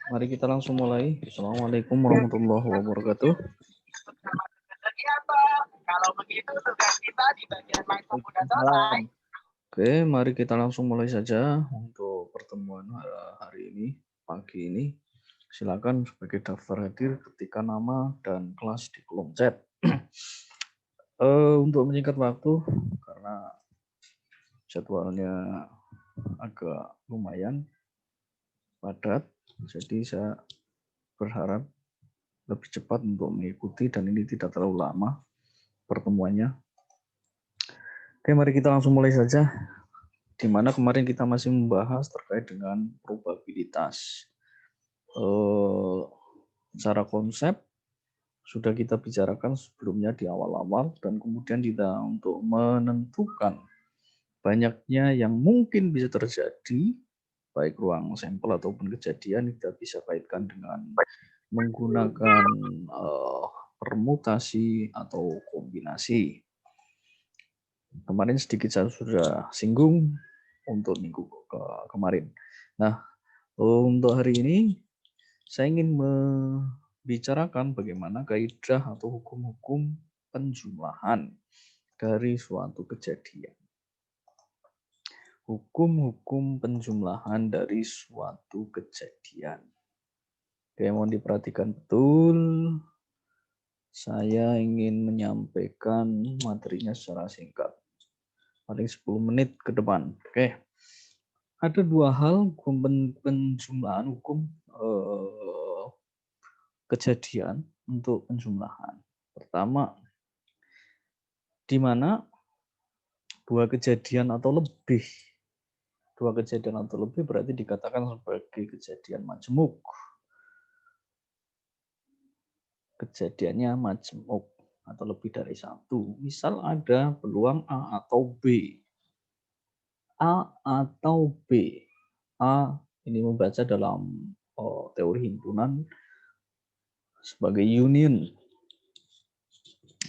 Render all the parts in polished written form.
Mari kita langsung mulai. Assalamualaikum warahmatullahi wabarakatuh. Kalau begitu tugas kita di bagian langsung sudah selesai. Oke, mari kita langsung mulai saja untuk pertemuan hari ini, pagi ini. Silakan sebagai daftar hadir ketika nama dan kelas di kolom chat. Untuk menyingkat waktu, karena jadwalnya agak lumayan padat, jadi saya berharap lebih cepat untuk mengikuti dan ini tidak terlalu lama pertemuannya. Oke, mari kita langsung mulai saja. Di mana kemarin kita masih membahas terkait dengan probabilitas. Secara konsep sudah kita bicarakan sebelumnya di awal-awal dan kemudian kita untuk menentukan banyaknya yang mungkin bisa terjadi baik ruang sampel ataupun kejadian kita bisa kaitkan dengan menggunakan permutasi atau kombinasi. Kemarin sedikit saya sudah singgung untuk minggu kemarin. Nah, untuk hari ini saya ingin membicarakan bagaimana kaidah atau hukum-hukum penjumlahan dari suatu kejadian. Hukum-hukum penjumlahan dari suatu kejadian. Oke, mohon diperhatikan betul. Saya ingin menyampaikan materinya secara singkat. Paling 10 menit ke depan. Oke. Ada dua hal hukum penjumlahan, hukum kejadian untuk penjumlahan. Pertama, di mana dua kejadian atau lebih berarti dikatakan sebagai kejadian majmuk. Kejadiannya majmuk atau lebih dari satu. Misal ada peluang A atau B. A atau B. A ini membaca dalam teori himpunan sebagai union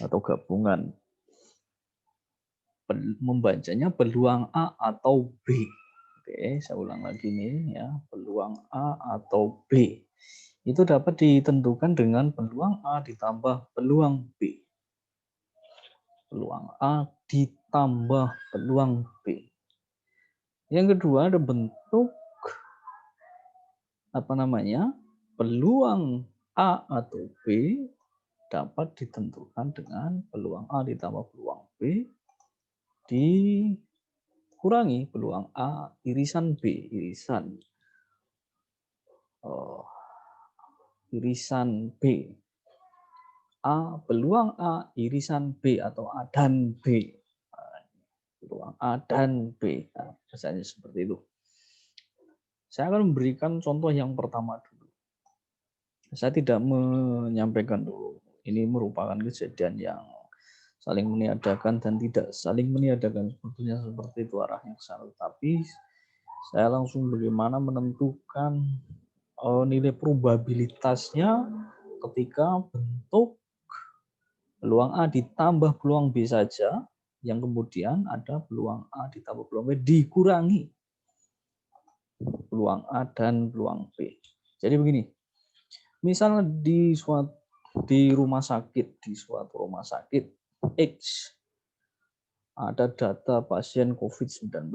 atau gabungan. Membacanya peluang A atau B. Oke, saya ulang lagi nih ya, peluang A atau B. Itu dapat ditentukan dengan peluang A ditambah peluang B. Peluang A ditambah peluang B. Yang kedua ada bentuk peluang A atau B dapat ditentukan dengan peluang A ditambah peluang B dikurangi peluang A irisan B, irisan B. A peluang A irisan B atau A dan B. Peluang A dan B. Nah, misalnya seperti itu. Saya akan memberikan contoh yang pertama dulu. Saya tidak menyampaikan dulu. Ini merupakan kejadian yang saling meniadakan dan tidak saling meniadakan. Sebetulnya seperti itu arahnya ke sana. Tapi saya langsung bagaimana menentukan nilai probabilitasnya ketika bentuk peluang A ditambah peluang B saja, yang kemudian ada peluang A ditambah peluang B dikurangi peluang A dan peluang B. Jadi begini, misalnya di suatu rumah sakit X ada data pasien COVID-19.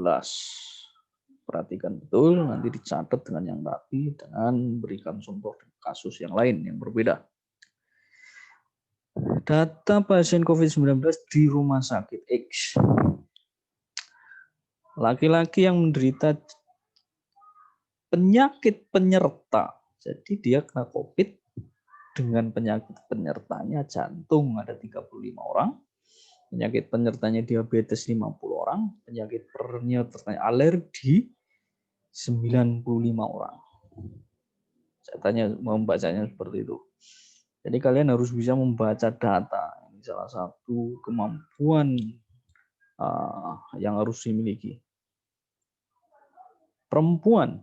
Perhatikan betul, nanti dicatat dengan yang rapi dengan berikan contoh kasus yang lain yang berbeda. Data pasien COVID-19 di rumah sakit X. Laki-laki yang menderita penyakit penyerta. Jadi dia kena COVID dengan penyakit penyertanya jantung ada 35 orang. Penyakit penyertanya diabetes 50 orang. Penyakit penyertanya alergi 95 orang. Saya tanya membacanya seperti itu. Jadi kalian harus bisa membaca data. Ini salah satu kemampuan yang harus dimiliki. Perempuan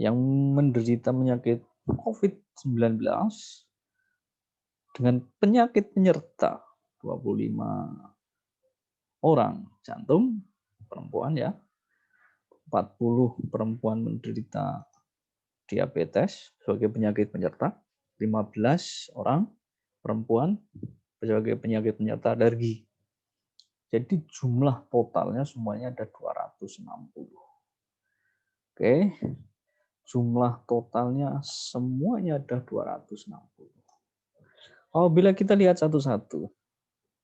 yang menderita penyakit COVID-19 dengan penyakit penyerta 25 orang jantung perempuan ya, 40 perempuan menderita diabetes sebagai penyakit penyerta, 15 orang perempuan sebagai penyakit penyerta alergi. Jadi jumlah totalnya semuanya ada 260. Oke, jumlah totalnya semuanya ada 260. Apabila kita lihat satu-satu,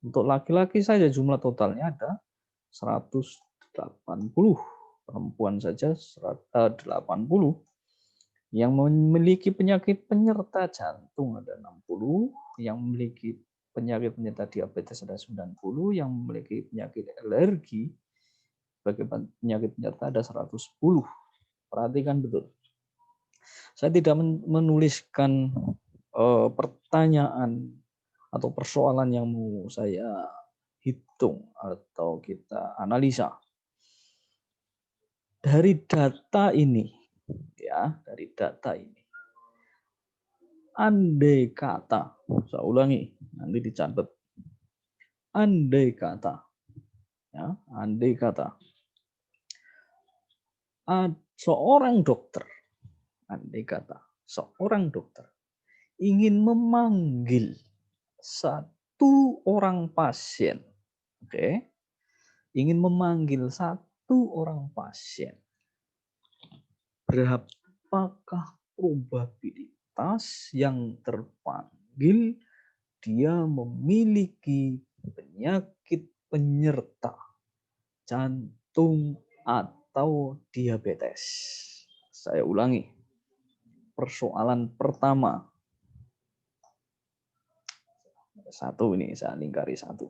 untuk laki-laki saja jumlah totalnya ada 180, perempuan saja 80. Yang memiliki penyakit penyerta jantung ada 60, yang memiliki penyakit penyerta diabetes ada 90, yang memiliki penyakit alergi sebagai penyakit penyerta ada 110. Perhatikan betul. Saya tidak menuliskan pertanyaan atau persoalan yang mau saya hitung atau kita analisa. Dari data ini, ya, dari data ini, andai kata, saya ulangi, nanti dicatat. Andai kata, ya, andai kata, seorang dokter, andai kata, seorang dokter ingin memanggil satu orang pasien, oke, ingin memanggil satu orang pasien, berapakah probabilitas yang terpanggil dia memiliki penyakit penyerta jantung atau diabetes? Saya ulangi. Persoalan pertama. Satu ini saya lingkari satu.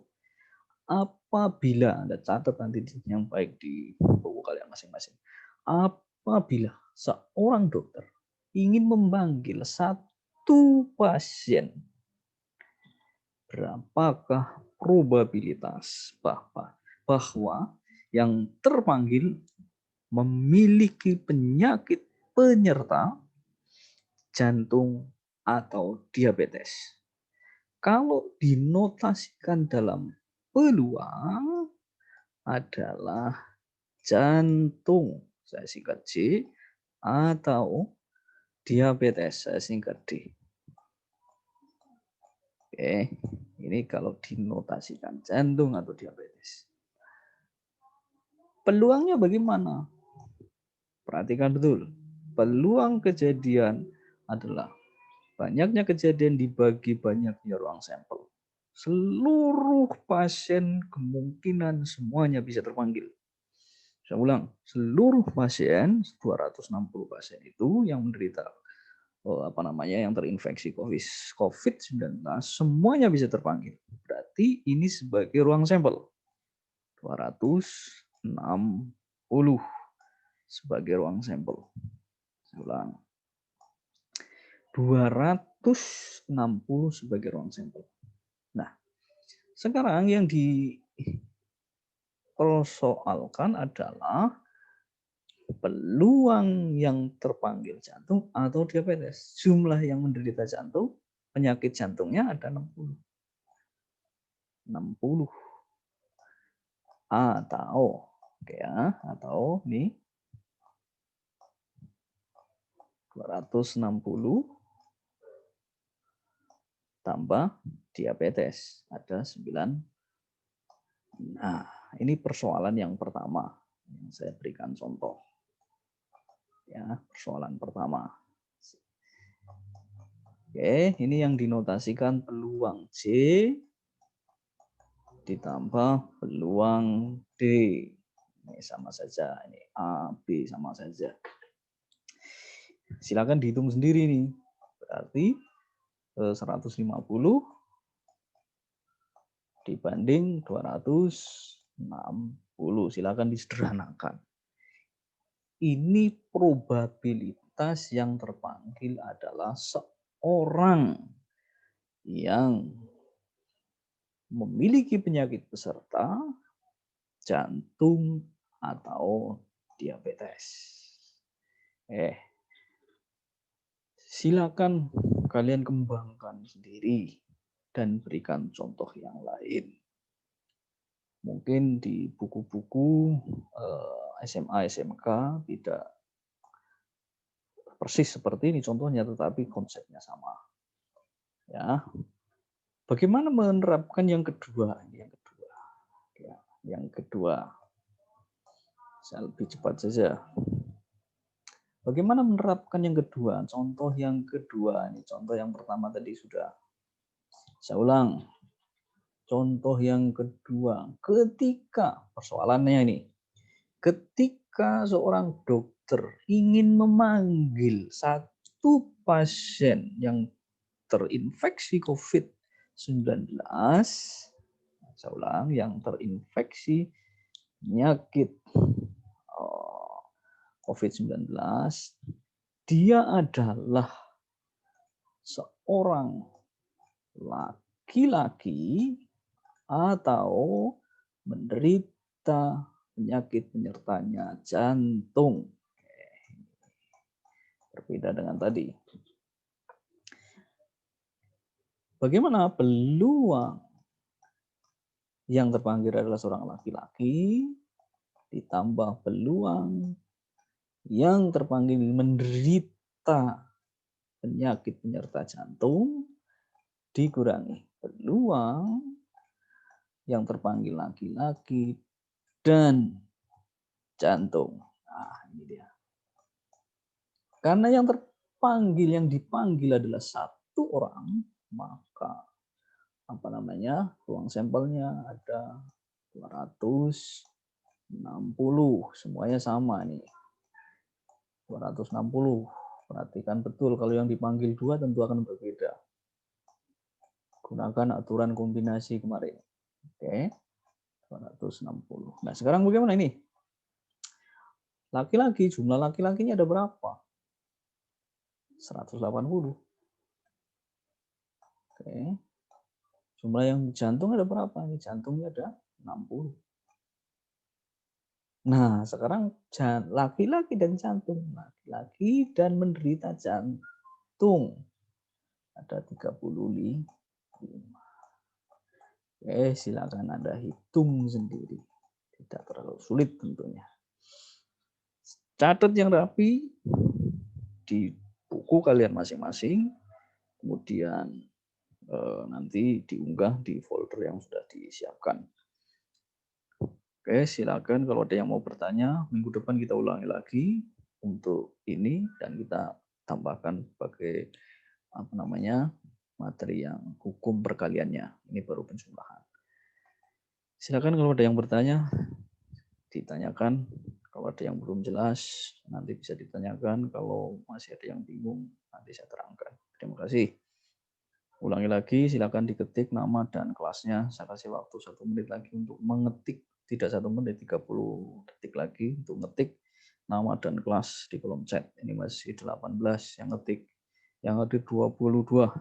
Apabila, Anda catat nanti yang baik di buku kalian masing-masing. Apabila seorang dokter ingin memanggil satu pasien, berapakah probabilitas bahwa yang terpanggil memiliki penyakit penyerta jantung atau diabetes? Kalau dinotasikan dalam peluang adalah jantung, saya singkat J, atau diabetes, saya singkat D. Oke, ini kalau dinotasikan jantung atau diabetes. Peluangnya bagaimana? Perhatikan betul. Peluang kejadian adalah banyaknya kejadian dibagi banyaknya ruang sampel. Seluruh pasien kemungkinan semuanya bisa terpanggil. Saya ulang, seluruh pasien, 260 pasien itu yang menderita yang terinfeksi COVID-19 semuanya bisa terpanggil. Berarti ini sebagai ruang sampel. 260 sebagai ruang sampel. Saya ulang. 260 sebagai ruang sampel. Nah, sekarang yang dipersoalkan adalah peluang yang terpanggil jantung atau diabetes. Jumlah yang menderita jantung, penyakit jantungnya ada 60. 60. Atau, oke ya, atau nih 260 tambah diabetes ada 9. Nah, ini persoalan yang pertama yang saya berikan contoh. Ya, persoalan pertama. Oke, ini yang dinotasikan peluang J ditambah peluang D. Ini sama saja, ini A, B sama saja. Silakan dihitung sendiri nih. Berarti 150 dibanding 260. Silakan disederhanakan. Ini probabilitas yang terpanggil adalah seorang yang memiliki penyakit peserta jantung atau diabetes. Silakan kalian kembangkan sendiri dan berikan contoh yang lain. Mungkin di buku-buku SMA, SMK tidak persis seperti ini contohnya, tetapi konsepnya sama. Ya, bagaimana menerapkan yang kedua? Yang kedua, ya, yang kedua, saya lebih cepat saja. Bagaimana menerapkan yang kedua? Contoh yang kedua, ini contoh yang pertama tadi sudah. Saya ulang. Contoh yang kedua, ketika persoalannya ini, ketika seorang dokter ingin memanggil satu pasien yang terinfeksi COVID-19, saya ulang, yang terinfeksi penyakit COVID-19, dia adalah seorang laki-laki atau menderita penyakit penyertanya jantung. Berbeda dengan tadi. Bagaimana peluang yang terpanggil adalah seorang laki-laki ditambah peluang yang terpanggil menderita penyakit penyerta jantung dikurangi peluang yang terpanggil laki-laki dan jantung. Nah, ini dia. Karena yang terpanggil, yang dipanggil adalah satu orang, maka ruang sampelnya ada 260, semuanya sama nih. 260. Perhatikan betul, kalau yang dipanggil 2 tentu akan berbeda. Gunakan aturan kombinasi kemarin. Oke. 260. Nah, sekarang bagaimana ini? Laki-laki, jumlah laki-lakinya ada berapa? 180. Oke. Jumlah yang jantung ada berapa? Ini jantungnya ada 60. Nah, sekarang laki-laki dan jantung. Laki-laki dan menderita jantung. Ada 35. Oke, silakan Anda hitung sendiri. Tidak terlalu sulit tentunya. Catat yang rapi di buku kalian masing-masing. Kemudian nanti diunggah di folder yang sudah disiapkan. Oke, silakan kalau ada yang mau bertanya, minggu depan kita ulangi lagi untuk ini dan kita tambahkan sebagai materi yang hukum perkaliannya. Ini baru penjumlahan. Silakan kalau ada yang bertanya, ditanyakan. Kalau ada yang belum jelas, nanti bisa ditanyakan. Kalau masih ada yang bingung, nanti saya terangkan. Terima kasih. Ulangi lagi, silakan diketik nama dan kelasnya. Saya kasih waktu 1 menit lagi untuk mengetik. Tidak 1 menit, 30 detik lagi untuk ngetik nama dan kelas di kolom chat. Ini masih 18 yang ngetik. Yang ngetik 22.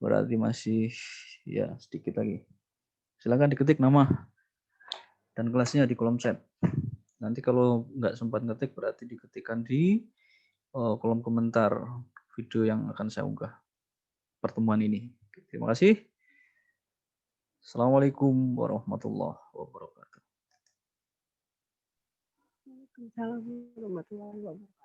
Berarti masih ya sedikit lagi. Silakan diketik nama dan kelasnya di kolom chat. Nanti kalau nggak sempat ngetik berarti diketikkan di kolom komentar video yang akan saya unggah pertemuan ini. Terima kasih. Assalamualaikum warahmatullahi wabarakatuh. Waalaikumsalam warahmatullahi wabarakatuh.